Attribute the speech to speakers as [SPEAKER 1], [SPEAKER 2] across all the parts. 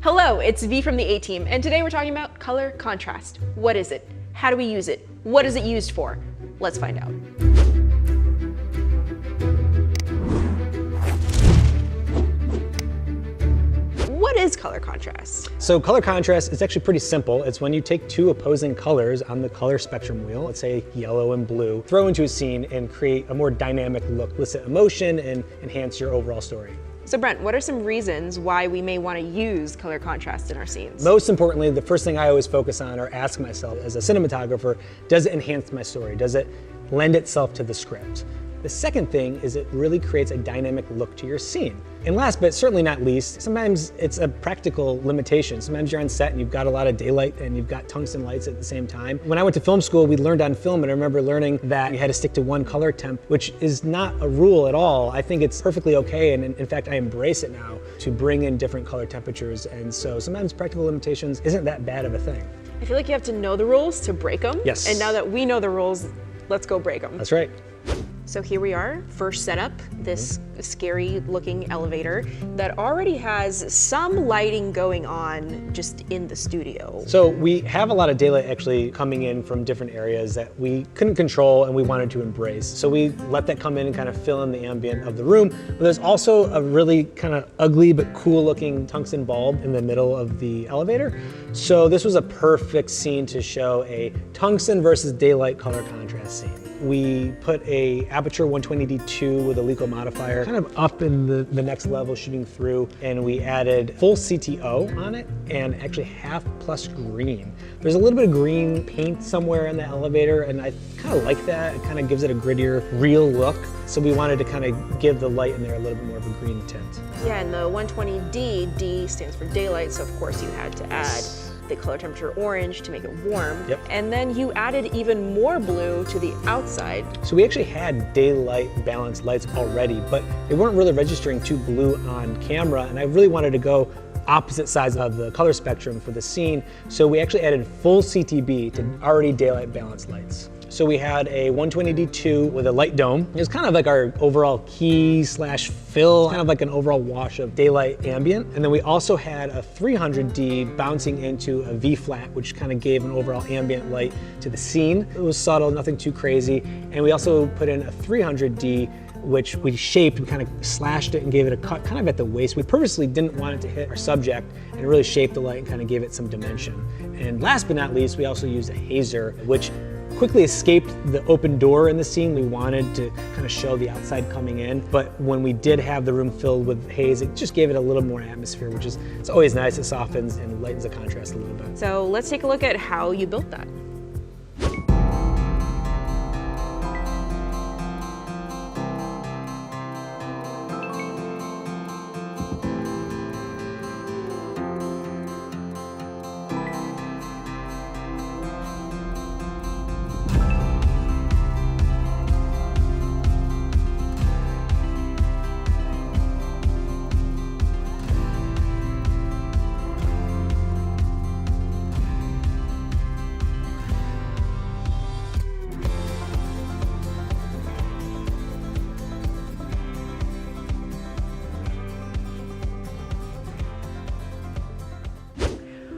[SPEAKER 1] Hello, it's V from the A team, and today we're talking about color contrast. What is it? How do we use it? What is it used for? Let's find out. What is color contrast?
[SPEAKER 2] So color contrast is actually pretty simple. It's when you take two opposing colors on the color spectrum wheel, let's say yellow and blue, throw into a scene and create a more dynamic look, elicit emotion, and enhance your overall story.
[SPEAKER 1] So Brent, what are some reasons why we may want to use color contrast in our scenes?
[SPEAKER 2] Most importantly, the first thing I always focus on or ask myself as a cinematographer, does it enhance my story? Does it lend itself to the script? The second thing is it really creates a dynamic look to your scene. And last but certainly not least, sometimes it's a practical limitation. Sometimes you're on set and you've got a lot of daylight and you've got tungsten lights at the same time. When I went to film school, we learned on film, and I remember learning that you had to stick to one color temp, which is not a rule at all. I think it's perfectly okay, and in fact, I embrace it now to bring in different color temperatures. And so sometimes practical limitations isn't that bad of a thing.
[SPEAKER 1] I feel like you have to know the rules to break them.
[SPEAKER 2] Yes.
[SPEAKER 1] And now that we know the rules, let's go break them.
[SPEAKER 2] That's right.
[SPEAKER 1] So here we are, first setup, this scary looking elevator that already has some lighting going on just in the studio.
[SPEAKER 2] So we have a lot of daylight actually coming in from different areas that we couldn't control and we wanted to embrace. So we let that come in and kind of fill in the ambient of the room. But there's also a really kind of ugly but cool looking tungsten bulb in the middle of the elevator. So this was a perfect scene to show a tungsten versus daylight color contrast scene. We put a Aputure 120D2 with a Leco modifier kind of up in the next level shooting through, and we added full CTO on it and actually half plus green. There's a little bit of green paint somewhere in the elevator, and I kind of like that. It kind of gives it a grittier, real look. So we wanted to kind of give the light in there a little bit more of a green tint.
[SPEAKER 1] Yeah, and the 120D, D stands for daylight, so of course you had to add the color temperature orange to make it warm.
[SPEAKER 2] Yep.
[SPEAKER 1] And then you added even more blue to the outside.
[SPEAKER 2] So we actually had daylight balanced lights already, but they weren't really registering to blue on camera, and I really wanted to go opposite sides of the color spectrum for the scene. So we actually added full CTB to already daylight balanced lights. So we had a 120D2 with a light dome. It was kind of like our overall key slash fill, kind of like an overall wash of daylight ambient. And then we also had a 300D bouncing into a V flat, which kind of gave an overall ambient light to the scene. It was subtle, nothing too crazy. And we also put in a 300D which we shaped, we kind of slashed it and gave it a cut kind of at the waist. We purposely didn't want it to hit our subject and really shaped the light and kind of gave it some dimension. And last but not least, we also used a hazer, which quickly escaped the open door in the scene. We wanted to kind of show the outside coming in, but when we did have the room filled with haze, it just gave it a little more atmosphere, which is, it's always nice. It softens and lightens the contrast a little bit.
[SPEAKER 1] So let's take a look at how you built that.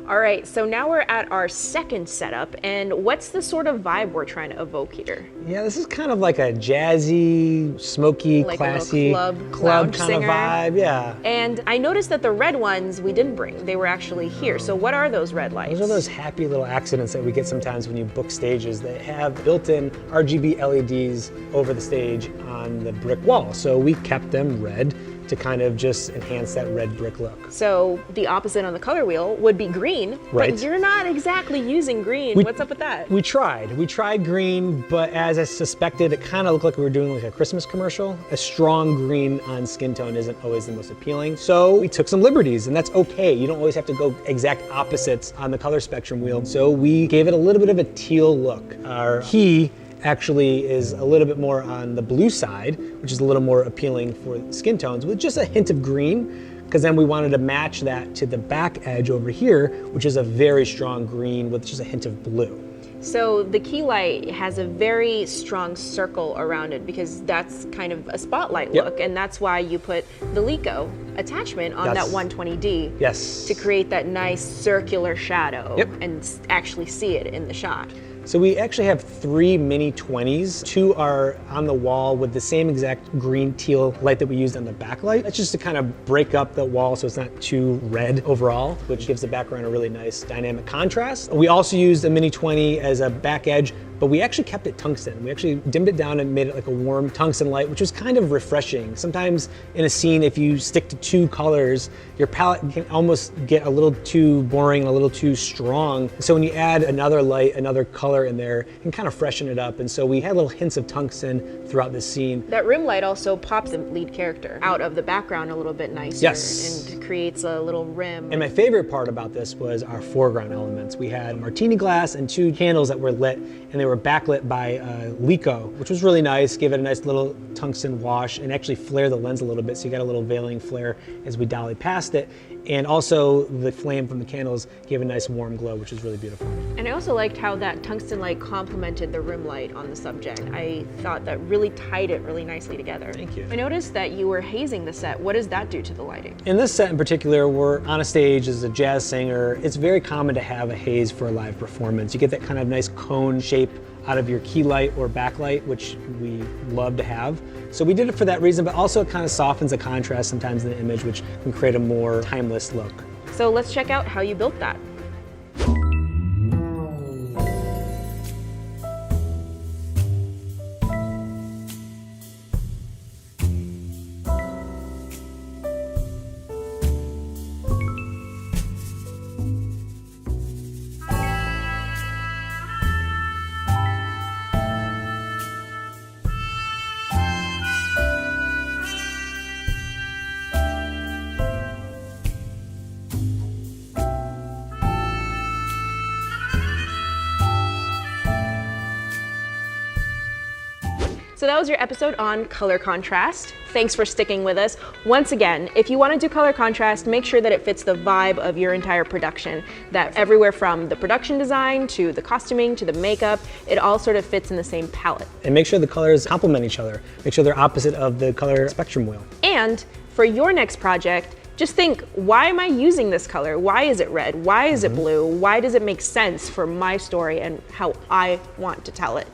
[SPEAKER 1] All right, so now we're at our second setup, and what's the sort of vibe we're trying to evoke here?
[SPEAKER 2] Yeah, this is kind of like a jazzy, smoky,
[SPEAKER 1] like
[SPEAKER 2] classy,
[SPEAKER 1] a club
[SPEAKER 2] kind of vibe, yeah.
[SPEAKER 1] And I noticed that the red ones we didn't bring. They were actually here. So what are those red lights?
[SPEAKER 2] Those are those happy little accidents that we get sometimes when you book stages. They have built-in RGB LEDs over the stage on the brick wall. So we kept them red to kind of just enhance that red brick look.
[SPEAKER 1] So the opposite on the color wheel would be green,
[SPEAKER 2] right.
[SPEAKER 1] But you're not exactly using green. What's up with that?
[SPEAKER 2] We tried green, but as I suspected, it kind of looked like we were doing like a Christmas commercial. A strong green on skin tone isn't always the most appealing. So we took some liberties, and that's okay. You don't always have to go exact opposites on the color spectrum wheel. So we gave it a little bit of a teal look. Our key actually is a little bit more on the blue side, which is a little more appealing for skin tones, with just a hint of green, because then we wanted to match that to the back edge over here, which is a very strong green with just a hint of blue.
[SPEAKER 1] So the key light has a very strong circle around it because that's kind of a spotlight look, and that's why you put the Lico attachment on that 120D to create that nice circular shadow and actually see it in the shot.
[SPEAKER 2] So we actually have 3 mini 20s. 2 are on the wall with the same exact green teal light that we used on the backlight. That's just to kind of break up the wall so it's not too red overall, which gives the background a really nice dynamic contrast. We also used a mini 20 as a back edge, but we actually kept it tungsten. We actually dimmed it down and made it like a warm tungsten light, which was kind of refreshing. Sometimes in a scene, if you stick to 2 colors, your palette can almost get a little too boring, a little too strong. So when you add another light, another color in there, you can kind of freshen it up. And so we had little hints of tungsten throughout the scene.
[SPEAKER 1] That rim light also pops the lead character out of the background a little bit nicer and creates a little rim.
[SPEAKER 2] And my favorite part about this was our foreground elements. We had martini glass and 2 candles that were lit, and they were backlit by Lico, which was really nice, gave it a nice little tungsten wash and actually flare the lens a little bit, so you got a little veiling flare as we dolly past it. And also the flame from the candles gave a nice warm glow, which is really beautiful.
[SPEAKER 1] And I also liked how that tungsten light complemented the rim light on the subject. I thought that really tied it really nicely together.
[SPEAKER 2] Thank you.
[SPEAKER 1] I noticed that you were hazing the set. What does that do to the lighting?
[SPEAKER 2] In this set in particular, we're on a stage as a jazz singer. It's very common to have a haze for a live performance. You get that kind of nice cone shape out of your key light or backlight, which we love to have. So we did it for that reason, but also it kind of softens the contrast sometimes in the image, which can create a more timeless look.
[SPEAKER 1] So let's check out how you built that. So that was your episode on color contrast. Thanks for sticking with us. Once again, if you want to do color contrast, make sure that it fits the vibe of your entire production. That everywhere from the production design to the costuming to the makeup, it all sort of fits in the same palette.
[SPEAKER 2] And make sure the colors complement each other. Make sure they're opposite of the color spectrum wheel.
[SPEAKER 1] And for your next project, just think, why am I using this color? Why is it red? Why is it blue? Why does it make sense for my story and how I want to tell it?